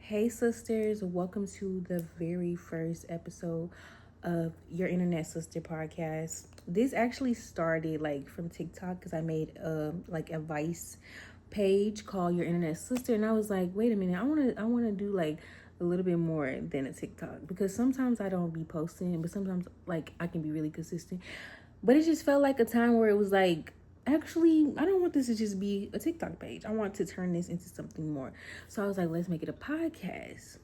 Hey, sisters, welcome to the very first episode of Your Internet Sister podcast. This actually started from TikTok because I made a Vice page called Your Internet Sister, and I was like, wait a minute, I want to do a little bit more than a TikTok because sometimes I don't be posting, but sometimes I can be really consistent. But it just felt like a time where it was like, actually, I don't want this to just be a TikTok page. I want to turn this into something more. So I was like, let's make it a podcast.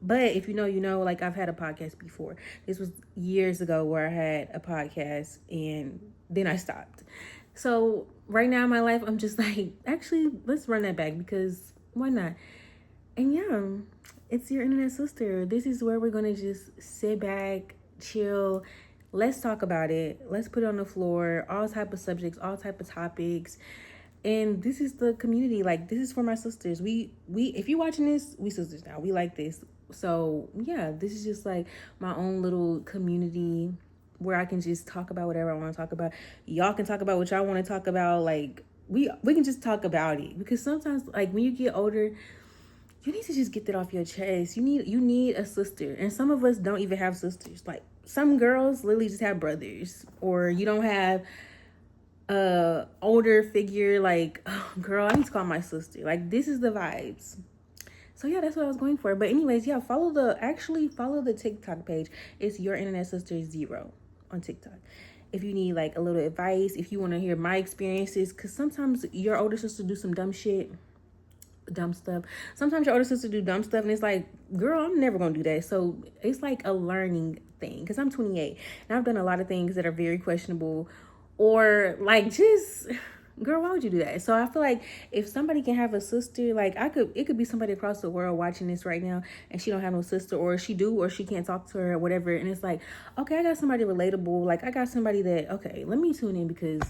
But if you know, I've had a podcast before. This was years ago where I had a podcast and then I stopped. So right now in my life, I'm just like, actually, let's run that back because why not? And yeah, it's your internet sister. This is where we're going to just sit back, chill. Let's talk about it. Let's put it on the floor. All type of subjects, all type of topics. And this is the community. This is for my sisters. We if you're watching this, we sisters now. We like this. So yeah, this is just my own little community where I can just talk about whatever I want to talk about. Y'all can talk about what y'all want to talk about. We can just talk about it. Because sometimes when you get older, you need to just get that off your chest. You need a sister. And some of us don't even have sisters. Some girls literally just have brothers. Or you don't have a older figure oh, girl, I need to call my sister. This is the vibes. So yeah, that's what I was going for. But anyways, yeah, follow the TikTok page. It's Your Internet Sister 0 on TikTok. If you need a little advice, if you want to hear my experiences, because sometimes your older sister do some dumb stuff. Sometimes your older sister do dumb stuff and it's like, girl, I'm never gonna do that. So it's a learning thing because I'm 28 and I've done a lot of things that are very questionable or just, girl, why would you do that? So I feel like if somebody can have a sister, it could be somebody across the world watching this right now and she don't have no sister, or she do, or she can't talk to her or whatever, and it's like, okay, I got somebody relatable, I got somebody that, okay, let me tune in because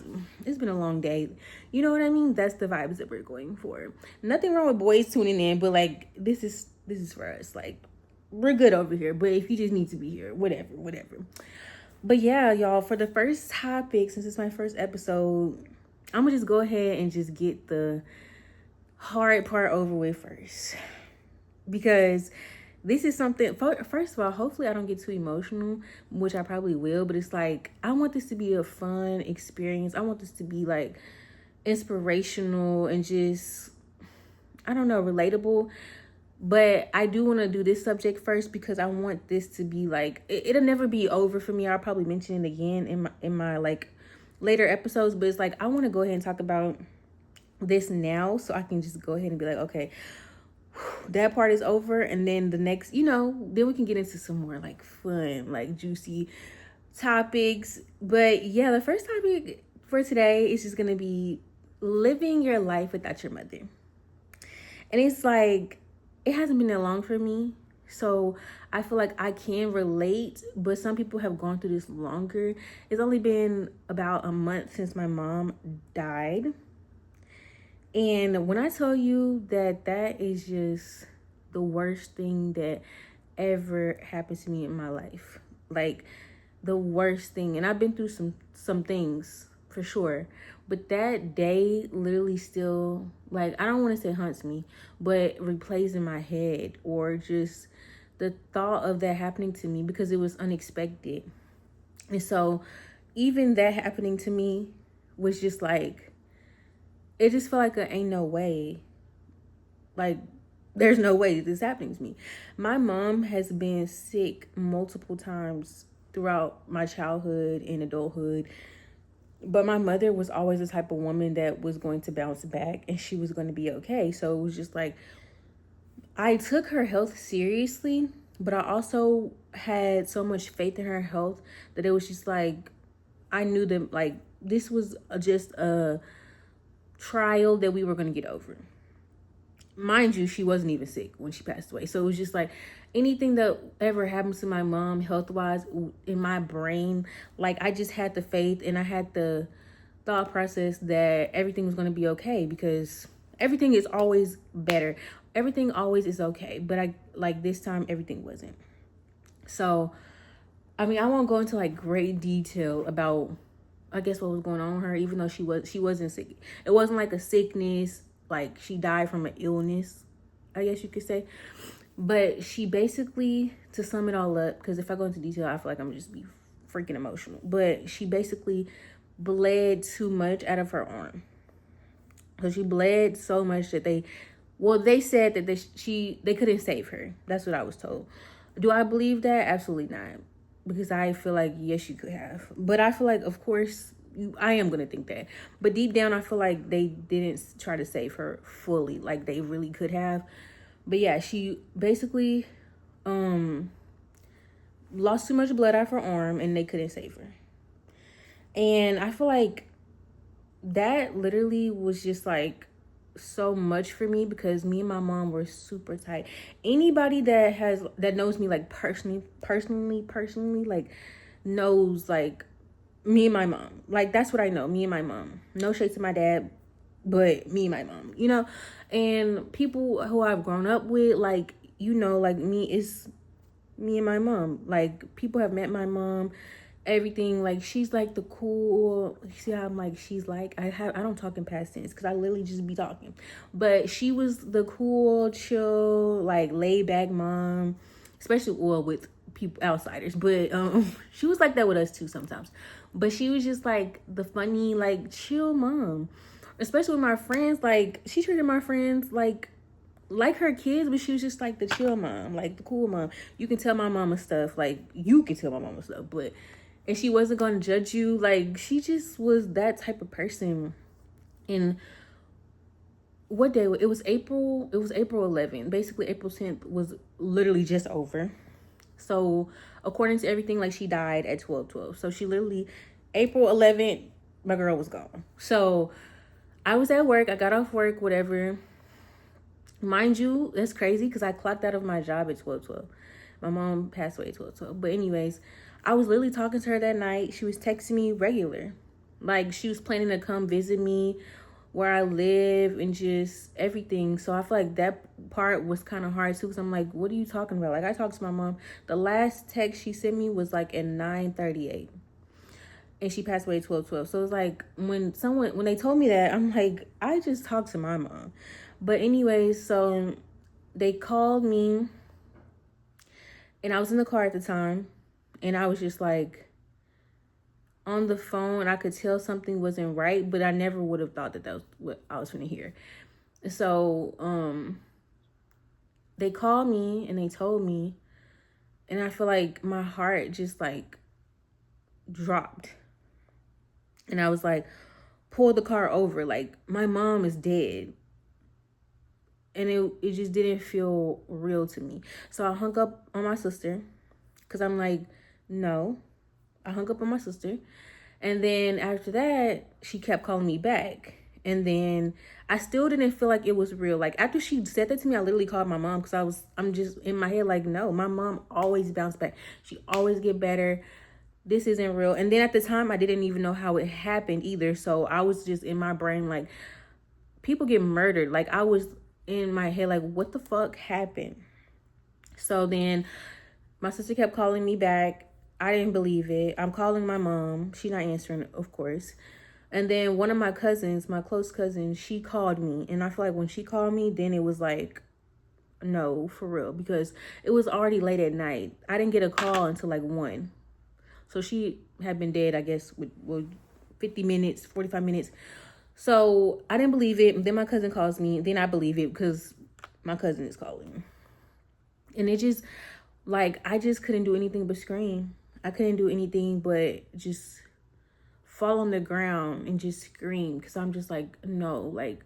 it's been a long day. You know what I mean? That's the vibes that we're going for. Nothing wrong with boys tuning in, but this is for us. We're good over here, but if you just need to be here, whatever. But yeah, y'all, for the first topic, since it's my first episode, I'm gonna just go ahead and just get the hard part over with first. Because this is something, first of all, hopefully I don't get too emotional, which I probably will, but it's I want this to be a fun experience. I want this to be inspirational and just, I don't know, relatable. But I do want to do this subject first because I want this to be it'll never be over for me. I'll probably mention it again in my later episodes, but it's I want to go ahead and talk about this now so I can just go ahead and be okay, that part is over, and then the next, then we can get into some more fun, juicy topics. But yeah, the first topic for today is just gonna be living your life without your mother. And it's it hasn't been that long for me, so I feel I can relate, but some people have gone through this longer. It's only been about a month since my mom died. And when I tell you that is just the worst thing that ever happened to me in my life. The worst thing. And I've been through some things for sure. But that day literally still, I don't want to say haunts me, but replays in my head, or just the thought of that happening to me because it was unexpected. And so even that happening to me was just it just felt ain't no way. There's no way this is happening to me. My mom has been sick multiple times throughout my childhood and adulthood. But my mother was always the type of woman that was going to bounce back and she was going to be okay. So it was just I took her health seriously, but I also had so much faith in her health that it was just I knew that this was just a trial that we were going to get over. Mind you, she wasn't even sick when she passed away. So it was just anything that ever happened to my mom health-wise, in my brain, I just had the faith and I had the thought process that everything was going to be okay, because everything is always better. Everything always is okay. But this time, everything wasn't. So, I won't go into great detail about, I guess, what was going on with her, even though she wasn't sick. It wasn't a sickness. She died from an illness, I guess you could say. But she basically, to sum it all up, because if I go into detail, I feel like I'm just be freaking emotional. But she basically bled too much out of her arm. So she bled so much that they said that they couldn't save her. That's what I was told. Do I believe that? Absolutely not. Because I feel like, yes, you could have. But I feel like, of course, I am going to think that. But deep down, I feel like they didn't try to save her fully. Like, they really could have. But yeah, she basically lost too much blood out of her arm and they couldn't save her. And I feel like that literally was just like so much for me because me and my mom were super tight. Anybody that knows me like personally like knows like me and my mom. Like that's what I know, me and my mom. No shade to my dad, but me and my mom, you know? And people who I've grown up with, like, you know, like me, it's me and my mom. Like people have met my mom, everything. Like she's like the cool, see how I'm like she's like I don't talk in past tense because I literally just be talking, but she was the cool, chill, like laid back mom, especially with people outsiders, but she was like that with us too sometimes. But she was just like the funny, like chill mom, especially with my friends. Like she treated my friends like her kids, but she was just like the chill mom, like the cool mom. You can tell my mama stuff, like you can tell my mama stuff, but and she wasn't gonna judge you. Like she just was that type of person. And what day it was April? It was April 11th. Basically, April 10th was literally just over. So according to everything, like she died at 12:12. So she literally April 11th, my girl was gone. So I was at work. I got off work, whatever. Mind you, that's crazy because I clocked out of my job at 12:12. My mom passed away at 12:12. But anyways, I was literally talking to her that night. She was texting me regular. Like she was planning to come visit me where I live and just everything. So I feel like that part was kind of hard too because I'm like, what are you talking about? Like I talked to my mom. The last text she sent me was like at 9:38. And she passed away at 12:12. So it's like when they told me that, I'm like, I just talked to my mom. But anyways, so they called me and I was in the car at the time and I was just like on the phone. I could tell something wasn't right, but I never would have thought that was what I was going to hear. So they called me and they told me, and I feel like my heart just like dropped. And I was like, pull the car over. Like my mom is dead. And it just didn't feel real to me. So I hung up on my sister because I'm like, no. I hung up on my sister. And then after that, she kept calling me back. And then I still didn't feel like it was real. Like after she said that to me, I literally called my mom because I'm just in my head like, no, my mom always bounced back. She always get better. This isn't real. And then at the time, I didn't even know how it happened either. So I was just in my brain like, people get murdered. Like I was in my head like, what the fuck happened? So then my sister kept calling me back. I didn't believe it. I'm calling my mom. She not answering, of course. And then one of my cousins, my close cousins, she called me. And I feel like when she called me, then it was like, no, for real. Because it was already late at night. I didn't get a call until like 1. So she had been dead, I guess, with 50 minutes, 45 minutes. So I didn't believe it. Then my cousin calls me. Then I believe it because my cousin is calling me. And it just, like, I just couldn't do anything but scream. I couldn't do anything but just fall on the ground and just scream. Because I'm just like, no, like,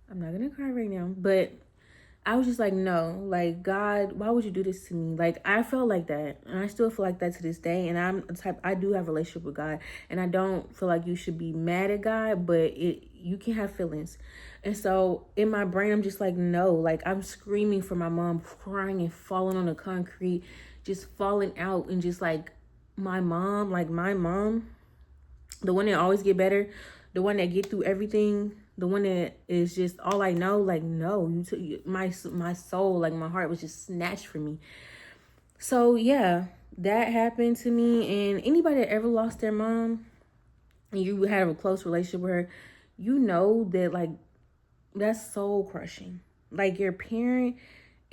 I'm not going to cry right now. But I was just like, no, like, God, why would you do this to me? Like, I felt like that. And I still feel like that to this day. And I'm the type, I do have a relationship with God. And I don't feel like you should be mad at God, but you can have feelings. And so in my brain, I'm just like, no, like, I'm screaming for my mom, crying and falling on the concrete, just falling out. And just like, my mom, the one that always get better, the one that get through everything, the one that is just all I know, like, no, you took my soul, like my heart was just snatched from me. So yeah, that happened to me. And anybody that ever lost their mom and you have a close relationship with her, you know that like that's soul crushing. Like your parent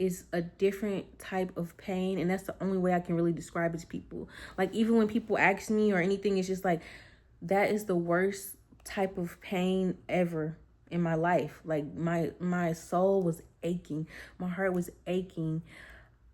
is a different type of pain, and that's the only way I can really describe it to people. Like, even when people ask me or anything, it's just like, that is the worst type of pain ever in my life. Like, my soul was aching, my heart was aching.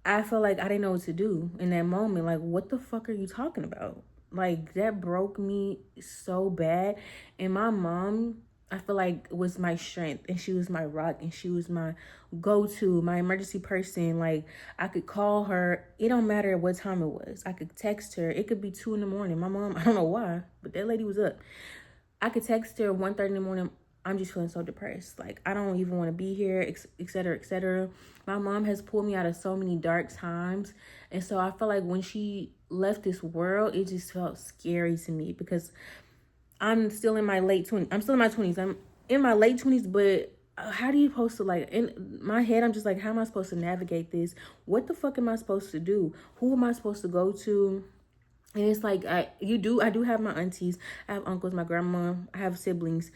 I felt like I didn't know what to do in that moment. Like, what the fuck are you talking about? Like, that broke me so bad. And my mom, I feel like, was my strength, and she was my rock, and she was my go-to, my emergency person. Like, I could call her. It don't matter what time it was. I could text her. It could be 2 in the morning. My mom, I don't know why, but that lady was up. I could text her 1:30 in the morning. I'm just feeling so depressed. Like, I don't even want to be here, etc., etc. My mom has pulled me out of so many dark times. And so I feel like when she left this world, it just felt scary to me, because I'm still in my late 20s. I'm still in my 20s. I'm in my late 20s, but how do you supposed to, like, in my head, I'm just like, how am I supposed to navigate this? What the fuck am I supposed to do? Who am I supposed to go to? And it's like, I do have my aunties, I have uncles, my grandma, I have siblings,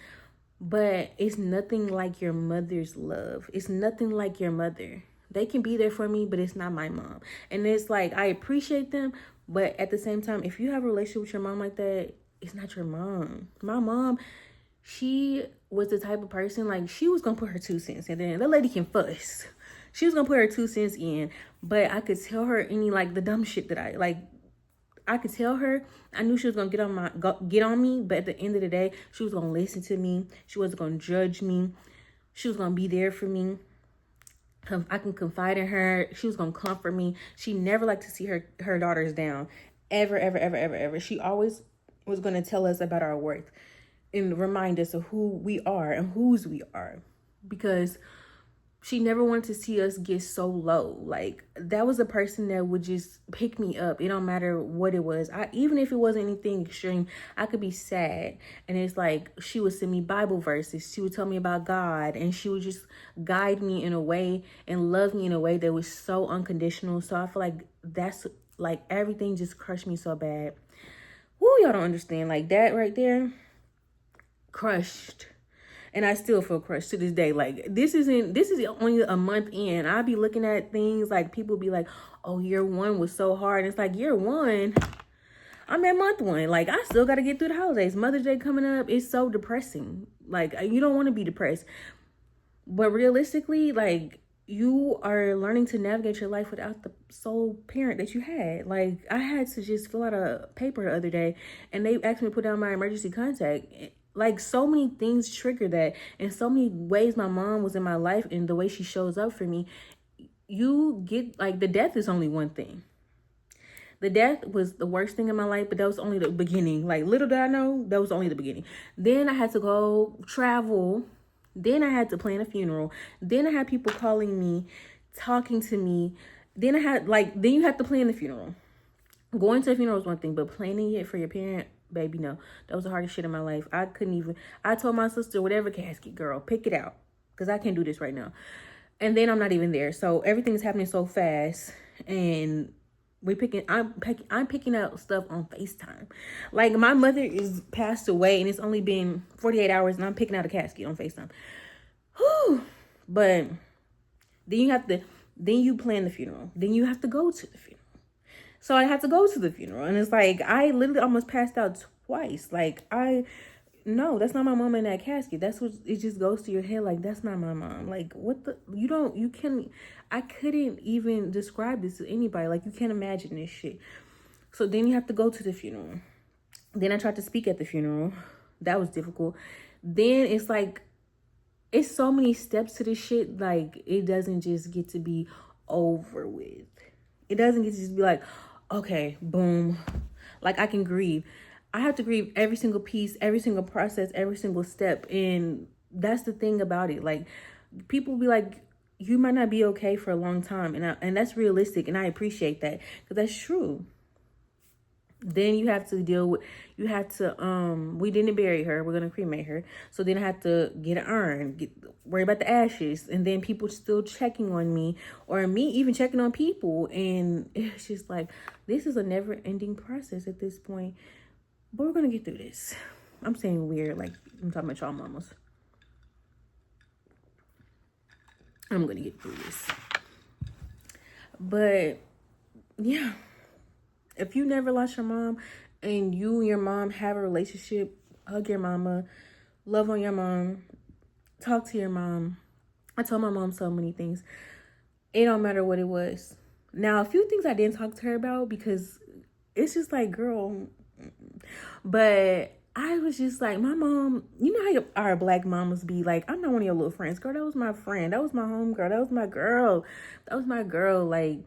but it's nothing like your mother's love. It's nothing like your mother. They can be there for me, but it's not my mom. And it's like, I appreciate them, but at the same time, if you have a relationship with your mom like that, it's not your mom. My mom, she was the type of person, like, she was gonna put her 2 cents, and then the lady can fuss. She was gonna put her 2 cents in, but I could tell her any, like, the dumb shit that I could tell her. I knew she was gonna get on me, but at the end of the day, she was gonna listen to me. She wasn't gonna judge me. She was gonna be there for me. I can confide in her. She was gonna comfort me. She never liked to see her daughters down, ever, ever, ever, ever, ever. She always was gonna tell us about our worth and remind us of who we are and whose we are, because she never wanted to see us get so low. Like, that was a person that would just pick me up. It don't matter what it was. Even if it wasn't anything extreme, I could be sad. And it's like, she would send me Bible verses. She would tell me about God. And she would just guide me in a way and love me in a way that was so unconditional. So I feel like that's, like, everything just crushed me so bad. Woo, y'all don't understand. Like, that right there, crushed. And I still feel crushed to this day. Like, this is only a month in. I'll be looking at things, like, people be like, oh, year 1 was so hard. And it's like, year 1, I'm at month 1. Like, I still got to get through the holidays. Mother's Day coming up. It's so depressing. Like, you don't want to be depressed. But realistically, like, you are learning to navigate your life without the sole parent that you had. Like, I had to just fill out a paper the other day, and they asked me to put down my emergency contact. Like, so many things trigger that, and so many ways my mom was in my life and the way she shows up for me. You get, like, the death is only one thing. The death was the worst thing in my life, but that was only the beginning. Like, little did I know, that was only the beginning. Then I had to go travel. Then I had to plan a funeral. Then I had people calling me, talking to me. Then then you have to plan the funeral. Going to a funeral is one thing, but planning it for your parent, baby, no. That was the hardest shit in my life. I told my sister, whatever casket, girl, pick it out, because I can't do this right now. And then I'm not even there. So everything's happening so fast, and I'm picking out stuff on FaceTime. Like, my mother is passed away, and it's only been 48 hours, and I'm picking out a casket on FaceTime. Whew. But then you plan the funeral. Then you have to go to the funeral. So I had to go to the funeral, and it's like, I literally almost passed out twice. Like, no, that's not my mom in that casket. That's what, it just goes to your head. Like, that's not my mom. Like, I couldn't even describe this to anybody. Like, you can't imagine this shit. So then you have to go to the funeral. Then I tried to speak at the funeral. That was difficult. Then it's like, it's so many steps to this shit. Like, it doesn't just get to be over with. It doesn't get to just be like, okay, boom. Like, I can grieve. I have to grieve every single piece, every single process, every single step. And that's the thing about it. Like, people be like, you might not be okay for a long time. And that's realistic. And I appreciate that, because that's true. Then you have to we didn't bury her. We're going to cremate her. So then I had to get an urn, worry about the ashes. And then people still checking on me, or me even checking on people. And it's just like, this is a never ending process at this point. But we're going to get through this. I'm saying weird, like, I'm talking about y'all mamas. I'm going to get through this. But yeah, if you never lost your mom and you and your mom have a relationship, hug your mama, love on your mom, talk to your mom. I told my mom so many things. It don't matter what it was. Now, a few things I didn't talk to her about because it's just like, girl. But I was just like, my mom, you know how our black mamas be like, I'm not one of your little friends. Girl, that was my friend. That was my home girl. That was my girl. That was my girl. Like,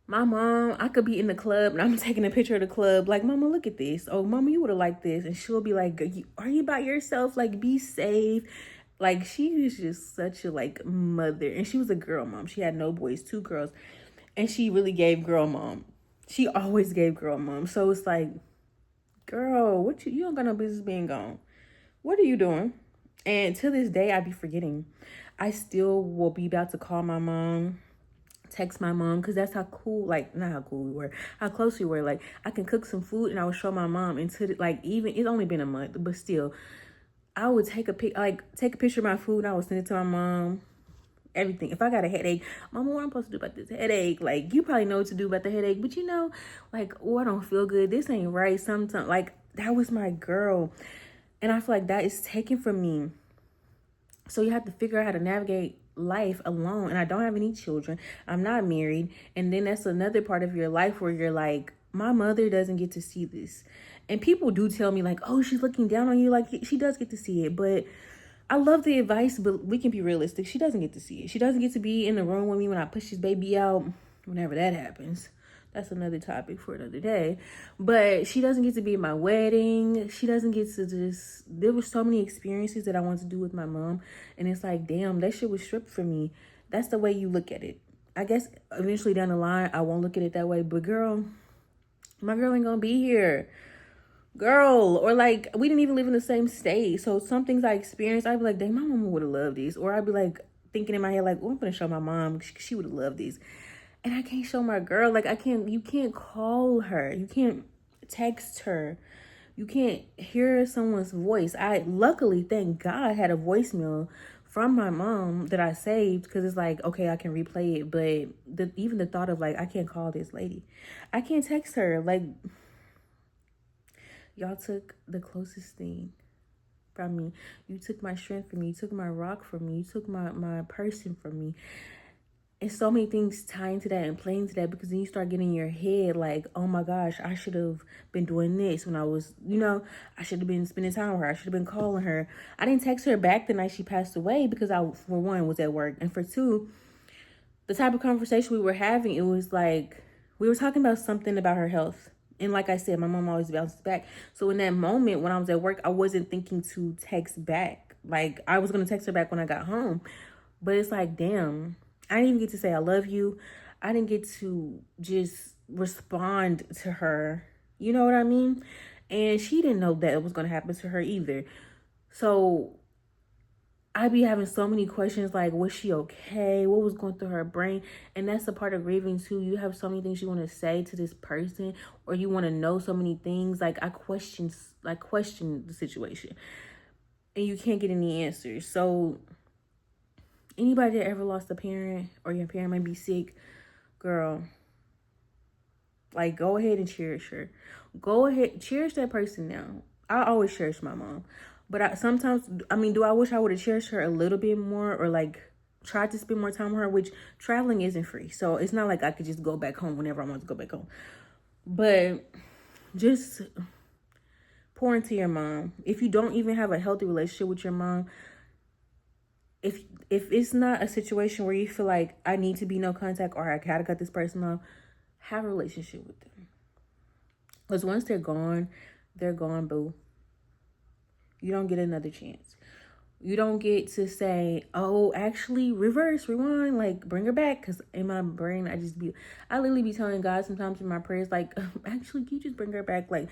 my mom, I could be in the club and I'm taking a picture of the club. Like, mama, look at this. Oh, mama, you would have liked this. And she'll be like, are you by yourself? Like, be safe. Like, she was just such a, like, mother. And she was a girl mom. She had no boys, 2 girls. And she really gave girl mom. She always gave girl mom. So it's like, girl, what you don't got no business being gone. What are you doing? And to this day, I be forgetting. I still will be about to call my mom, text my mom, because that's how cool, like, not how cool we were, how close we were. Like, I can cook some food and I would show my mom. And to like, even, it's only been a month, but still, I would take a picture of my food and I would send it to my mom. Everything. If I got a headache, mama, what I'm supposed to do about this headache? Like, you probably know what to do about the headache, but you know, like, oh, I don't feel good. This ain't right. Sometimes, like, that was my girl. And I feel like that is taken from me. So you have to figure out how to navigate life alone. And I don't have any children. I'm not married. And then that's another part of your life where you're like, my mother doesn't get to see this. And people do tell me like, oh, she's looking down on you. Like, she does get to see it. But I love the advice, but we can be realistic. She doesn't get to see it. She doesn't get to be in the room with me when I push this baby out, whenever that happens. That's another topic for another day. But she doesn't get to be at my wedding. She doesn't get to just... There were so many experiences that I wanted to do with my mom. And it's like, damn, that shit was stripped from me. That's the way you look at it. I guess eventually down the line, I won't look at it that way. But girl, my girl ain't gonna be here. Girl, or like, we didn't even live in the same state. So some things I experienced, I'd be like, dang, my mama would have loved these. Or I'd be like, thinking in my head, like, oh, I'm gonna show my mom. She would have loved these. And I can't show my girl. Like, you can't call her. You can't text her. You can't hear someone's voice. I luckily, thank God, had a voicemail from my mom that I saved, because it's like, okay, I can replay it. But even the thought of like, I can't call this lady. I can't text her. Like, y'all took the closest thing from me. You took my strength from me. You took my rock from me. You took my person from me. And so many things tie into that and play into that, because then you start getting in your head like, oh my gosh, I should have been doing this when I was, I should have been spending time with her. I should have been calling her. I didn't text her back the night she passed away because I, for one, was at work. And for two, the type of conversation we were having, it was like, we were talking about something about her health. And like I said, my mom always bounces back. So in that moment when I was at work, I wasn't thinking to text back. Like, I was going to text her back when I got home. But it's like, damn, I didn't even get to say I love you. I didn't get to just respond to her. You know what I mean? And she didn't know that it was going to happen to her either. So I be having so many questions like, was she okay? What was going through her brain? And that's the part of grieving too. You have so many things you want to say to this person, or you want to know so many things. Like, I question the situation, and you can't get any answers. So anybody that ever lost a parent, or your parent might be sick, girl, like, go ahead and cherish her. Go ahead, cherish that person now. I always cherish my mom. But do I wish I would have cherished her a little bit more, or like tried to spend more time with her, which traveling isn't free. So it's not like I could just go back home whenever I want to go back home. But just pour into your mom. If you don't even have a healthy relationship with your mom, if it's not a situation where you feel like I need to be no contact, or I gotta cut this person off, have a relationship with them. Because once they're gone, boo. You don't get another chance. You don't get to say, oh, actually, rewind, like, bring her back. Because in my brain, I literally be telling God sometimes in my prayers, like, actually, can you just bring her back? Like,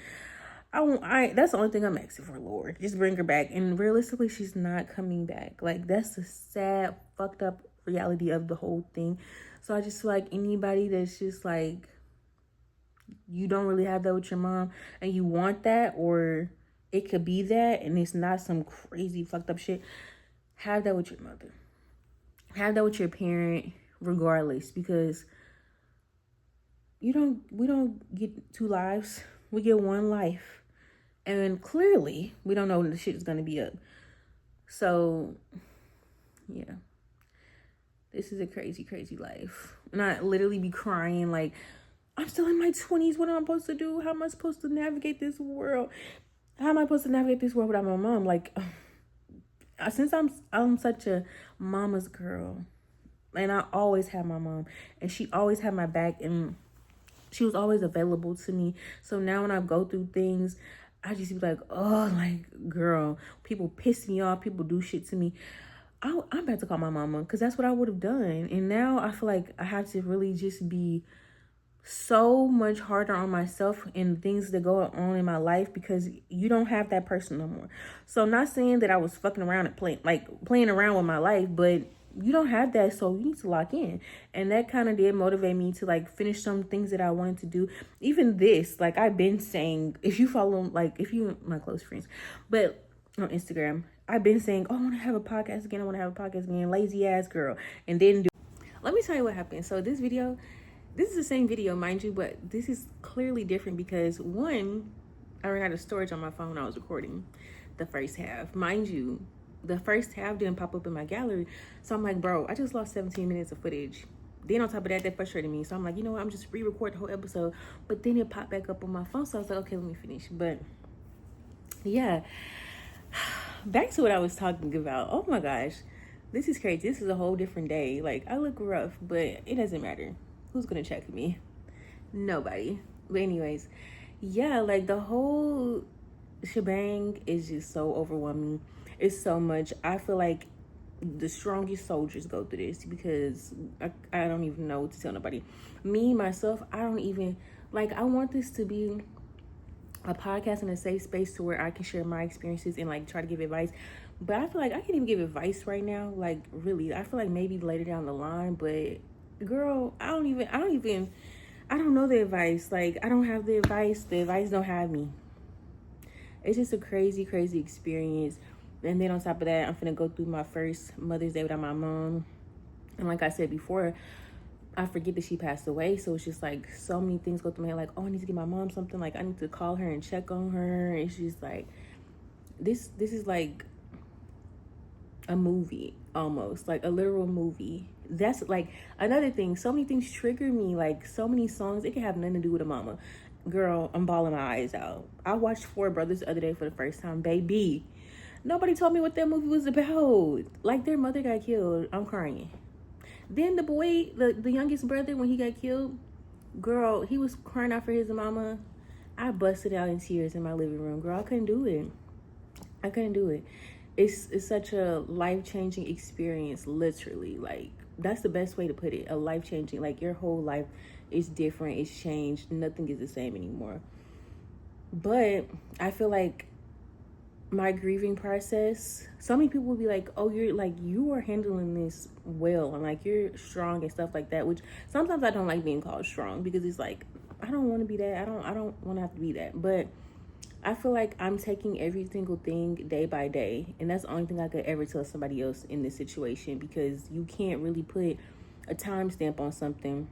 that's the only thing I'm asking for, Lord. Just bring her back. And realistically, she's not coming back. Like, that's the sad, fucked up reality of the whole thing. So I just feel like anybody that's just like, you don't really have that with your mom, and you want that, or it could be that, and it's not some crazy fucked up shit, have that with your mother. Have that with your parent, regardless, because we don't get two lives. We get one life. And clearly, we don't know when the shit is going to be up. So, yeah. This is a crazy, crazy life. And I literally be crying like, I'm still in my 20s. What am I supposed to do? How am I supposed to navigate this world? How am I supposed to navigate this world without my mom? Like, since I'm such a mama's girl, and I always had my mom, and she always had my back, and she was always available to me. So now when I go through things, I just be like, oh, like, girl, people piss me off, people do shit to me. I'm about to call my mama, because that's what I would have done. And now I feel like I have to really just be so much harder on myself and things that go on in my life, because you don't have that person no more. So I'm not saying that I was fucking around and playing around with my life, but you don't have that, so you need to lock in. And that kind of did motivate me to like finish some things that I wanted to do. Even this, like, I've been saying, if you follow, like, if you my close friends, but on Instagram, I've been saying, oh, I want to have a podcast again, lazy ass girl, and didn't do. Let me tell you what happened. So this is the same video, mind you, but this is clearly different because, one, I ran out of storage on my phone when I was recording the first half. Mind you, the first half didn't pop up in my gallery. So I'm like, bro, I just lost 17 minutes of footage. Then on top of that frustrated me. So I'm like, you know what? I'm just re-record the whole episode. But then it popped back up on my phone. So I was like, okay, let me finish. But yeah, back to what I was talking about. Oh my gosh, this is crazy. This is a whole different day. Like, I look rough, but it doesn't matter. Who's gonna check me? Nobody. But anyways, yeah, like, the whole shebang is just so overwhelming. It's so much. I feel like the strongest soldiers go through this, because I don't even know what to tell nobody. Me, myself, I don't even, like, I want this to be a podcast and a safe space to where I can share my experiences and like try to give advice. But I feel like I can't even give advice right now. Like, really, I feel like maybe later down the line, but girl, I don't know the advice. Like, I don't have the advice. The advice don't have me. It's just a crazy, crazy experience. And then on top of that, I'm finna go through my first Mother's Day without my mom. And like I said before, I forget that she passed away. So it's just like so many things go through my head. Like, oh, I need to get my mom something. Like, I need to call her and check on her. It's just like, this is like a movie, almost like a literal movie. That's like another thing. So many things trigger me. Like, so many songs, it can have nothing to do with a mama. Girl, I'm bawling my eyes out. I watched Four Brothers the other day for the first time, baby. Nobody told me what that movie was about. Like, their mother got killed. I'm crying. Then the boy, the youngest brother, when he got killed, girl, he was crying out for his mama. I busted out in tears in my living room. Girl, I couldn't do it. It's such a life-changing experience, literally. Like, that's the best way to put it. A life-changing, like, your whole life is different. It's changed. Nothing is the same anymore. But I feel like my grieving process, so many people will be like, oh, you are handling this well, and like, you're strong and stuff like that, which sometimes I don't like being called strong, because it's like, I don't want to be that. I don't want to have to be that. But I feel like I'm taking every single thing day by day, and that's the only thing I could ever tell somebody else in this situation, because you can't really put a timestamp on something,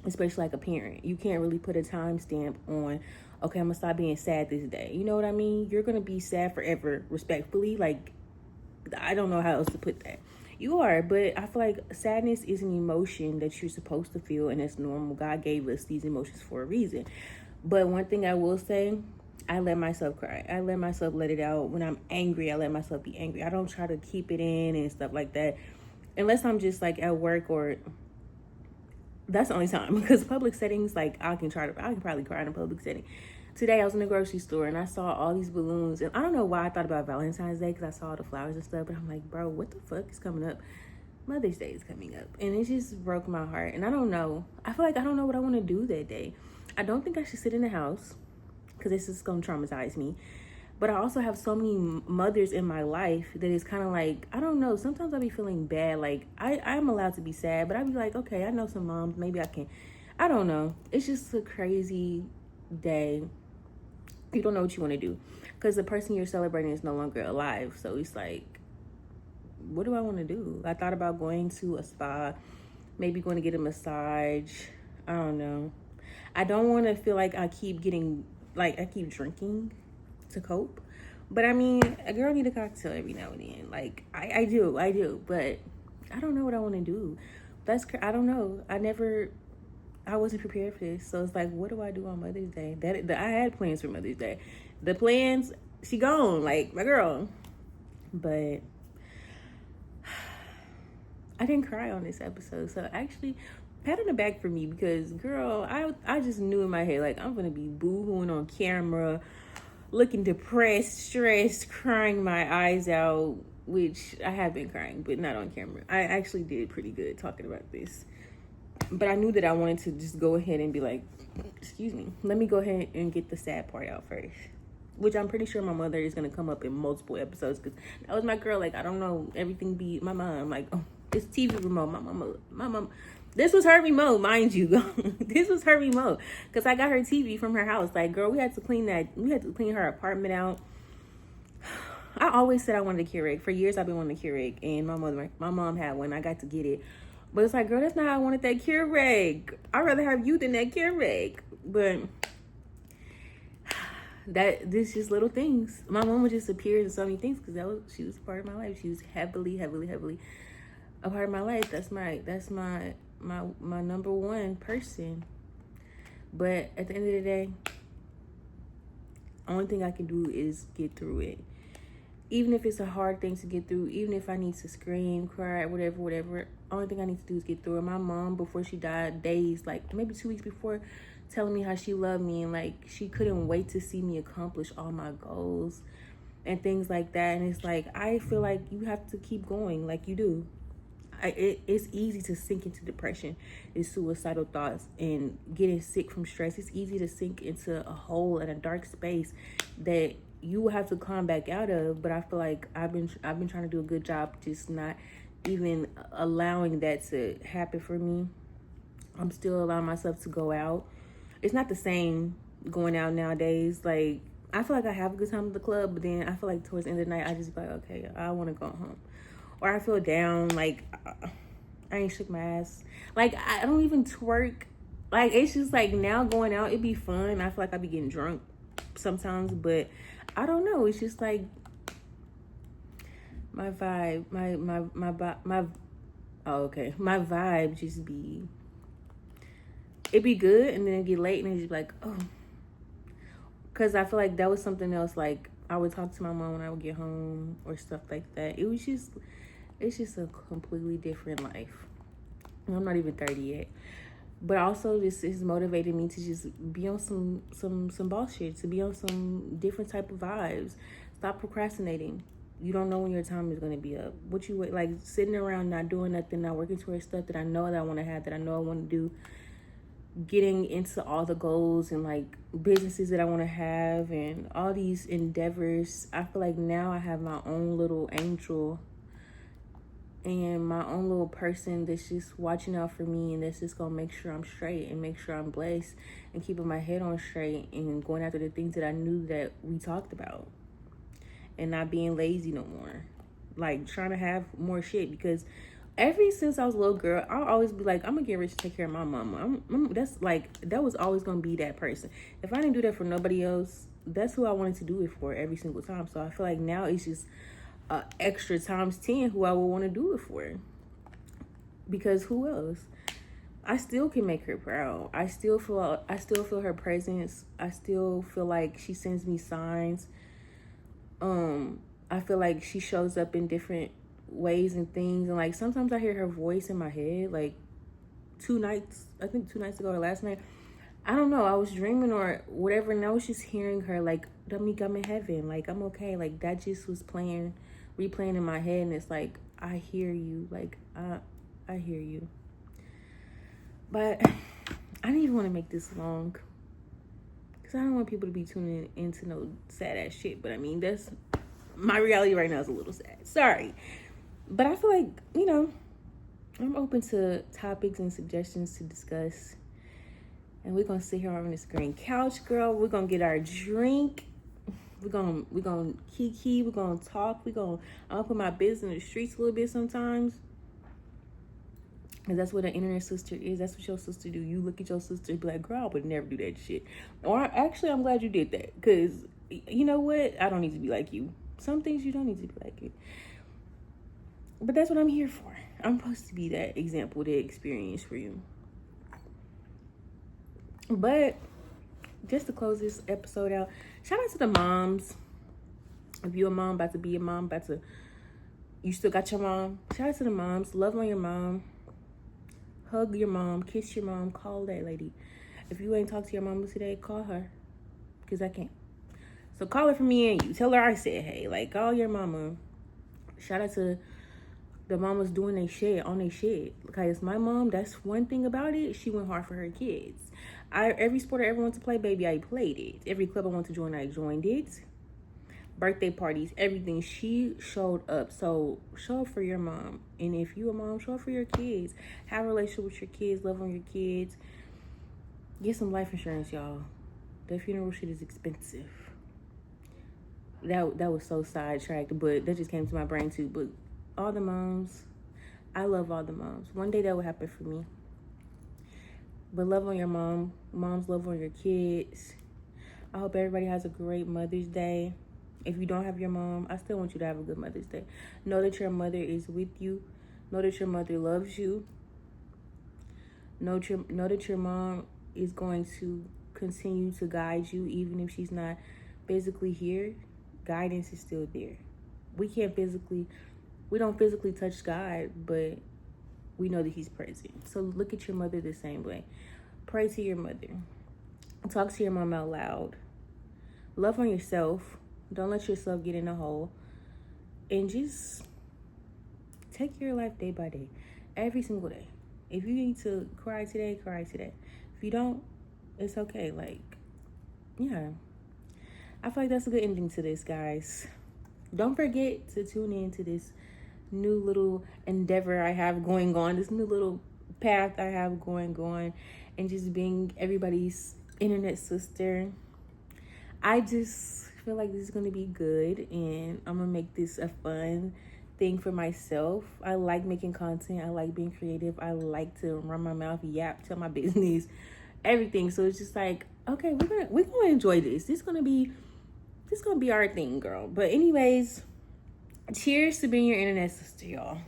especially like a parent. You can't really put a timestamp on, okay, I'm gonna stop being sad this day. You know what I mean? You're gonna be sad forever, respectfully. Like, I don't know how else to put that. You are, but I feel like sadness is an emotion that you're supposed to feel, and it's normal. God gave us these emotions for a reason. But one thing I will say, I let myself cry. I let myself let it out. When I'm angry, I let myself be angry. I don't try to keep it in and stuff like that, unless I'm just like at work, or that's the only time, because public settings, like, I can probably cry in a public setting. Today I was in the grocery store and I saw all these balloons, and I don't know why I thought about Valentine's Day, because I saw all the flowers and stuff, but I'm like, bro, what the fuck is coming up? Mother's Day is coming up, and it just broke my heart. And I don't know, I feel like I don't know what I want to do that day. I don't think I should sit in the house, because this is gonna traumatize me. But I also have so many mothers in my life that is kind of like, I don't know, sometimes I be feeling bad. Like, I'm allowed to be sad, but I be like, okay, I know some moms, maybe I can, I don't know. It's just a crazy day. You don't know what you want to do, because the person you're celebrating is no longer alive. So it's like, what do I want to do? I thought about going to a spa, maybe going to get a massage. I don't know. I don't want to feel like I keep drinking to cope. But I mean, a girl need a cocktail every now and then. Like I do. But I don't know what I want to do. I don't know. I wasn't prepared for this. So it's like, what do I do on Mother's Day? I had plans for Mother's Day. The plans, she gone, like my girl. But I didn't cry on this episode. So actually, pat on the back for me because, girl, I just knew in my head, like, I'm going to be boo-hooing on camera, looking depressed, stressed, crying my eyes out, which I have been crying, but not on camera. I actually did pretty good talking about this. But I knew that I wanted to just go ahead and be like, excuse me, let me go ahead and get the sad part out first. Which I'm pretty sure my mother is going to come up in multiple episodes because that was my girl. Like, I don't know, everything be my mom. Like, oh, it's TV remote. My mom. This was her remote, mind you. This was her remote because I got her TV from her house. Like, girl, we had to clean her apartment out. I always said I wanted a Keurig. For years, I've been wanting a Keurig, and my mom had one. I got to get it. But it's like, girl, that's not how I wanted that Keurig. I'd rather have you than that Keurig. But this just little things. My mom would just appear in so many things because she was a part of my life. She was heavily a part of my life. That's my number one person. But at the end of the day, only thing I can do is get through it. Even if it's a hard thing to get through, even if I need to scream, cry, whatever, only thing I need to do is get through it. My mom, before she died, days, like maybe 2 weeks before, telling me how she loved me and like she couldn't wait to see me accomplish all my goals and things like that. And it's like, I feel like you have to keep going like you do. It's easy to sink into depression and suicidal thoughts and getting sick from stress. It's easy to sink into a hole and a dark space that you will have to climb back out of. But I feel like I've been trying to do a good job just not even allowing that to happen for me. I'm still allowing myself to go out. It's not the same going out nowadays. Like, I feel like I have a good time at the club, but then I feel like towards the end of the night, I just be like, okay, I want to go home. Or I feel down, like, I ain't shook my ass. Like, I don't even twerk. Like, it's just like now going out, it'd be fun. I feel like I be getting drunk sometimes, but I don't know. It's just like my vibe, my vibe just be, it'd be good, and then it'd get late, and it'd just be like, oh. Because I feel like that was something else, like, I would talk to my mom when I would get home or stuff like that. It's just a completely different life. And I'm not even 30 yet. But also, this has motivated me to just be on some boss shit, to be on some different type of vibes. Stop procrastinating. You don't know when your time is going to be up. What you wait, like sitting around not doing nothing, not working towards stuff that I know that I want to have, that I know I want to do. Getting into all the goals and like businesses that I want to have and all these endeavors. I feel like now I have my own little angel and my own little person that's just watching out for me, and that's just gonna make sure I'm straight and make sure I'm blessed and keeping my head on straight and going after the things that I knew that we talked about, and not being lazy no more, like trying to have more shit. Because ever since I was a little girl, I'll always be like, I'm gonna get rich to take care of my mama. That was always gonna be that person. If I didn't do that for nobody else, that's who I wanted to do it for every single time. So I feel like now it's just extra times 10 who I would want to do it for. Because who else? I still can make her proud. I still feel her presence. I still feel like she sends me signs. I feel like she shows up in different ways and things, and like sometimes I hear her voice in my head. Like 2 nights ago or last night, I don't know, I was dreaming or whatever, and I was just hearing her like, Dominique, I'm in heaven, like I'm okay. Like that just was replaying in my head, and it's like, I hear you, like I hear you. But I didn't even want to make this long because I don't want people to be tuning into no sad ass shit. But I mean, that's my reality right now, is a little sad, sorry. But I feel like, I'm open to topics and suggestions to discuss. And we're gonna sit here on this green couch, girl. We're gonna get our drink. We're gonna kiki. We're gonna talk. I'm gonna put my business in the streets a little bit sometimes. Because that's what an internet sister is. That's what your sister do. You look at your sister and be like, girl, I would never do that shit. Or actually, I'm glad you did that. Because you know what? I don't need to be like you. Some things you don't need to be like you. But that's what I'm here for. I'm supposed to be that example, that experience for you. But just to close this episode out, shout out to the moms. If you're a mom, about to be a mom, you still got your mom. Shout out to the moms. Love on your mom. Hug your mom. Kiss your mom. Call that lady. If you ain't talked to your mama today, call her. Because I can't. So call her for me and you. Tell her I said hey. Like, call your mama. Shout out to the mamas doing their shit on their shit. Because my mom, that's one thing about it. She went hard for her kids. Every sport I ever went to play, baby, I played it. Every club I went to join, I joined it. Birthday parties, everything, she showed up. So show up for your mom. And if you a mom, show up for your kids. Have a relationship with your kids. Love on your kids. Get some life insurance, y'all. That funeral shit is expensive. That was so sidetracked, but that just came to my brain too. But all the moms, I love all the moms. One day that will happen for me. But love on your mom. Moms, love on your kids. I hope everybody has a great Mother's Day. If you don't have your mom, I still want you to have a good Mother's Day. Know that your mother is with you. Know that your mother loves you. Know that your mom is going to continue to guide you, even if she's not physically here. Guidance is still there. We don't physically touch God, but we know that he's present. So look at your mother the same way. Pray to your mother. Talk to your mom out loud. Love on yourself. Don't let yourself get in a hole. And just take your life day by day. Every single day. If you need to cry today, cry today. If you don't, it's okay. Like, yeah. I feel like that's a good ending to this, guys. Don't forget to tune in to this new little endeavor I have going on. This new little path I have going on. And just being everybody's internet sister. I just feel like this is going to be good, and I'm going to make this a fun thing for myself. I like making content. I like being creative. I like to run my mouth, yap, tell my business, everything. So it's just like, okay, we're gonna enjoy this. This is gonna be our thing, girl. But anyways, cheers to being your internet sister, y'all.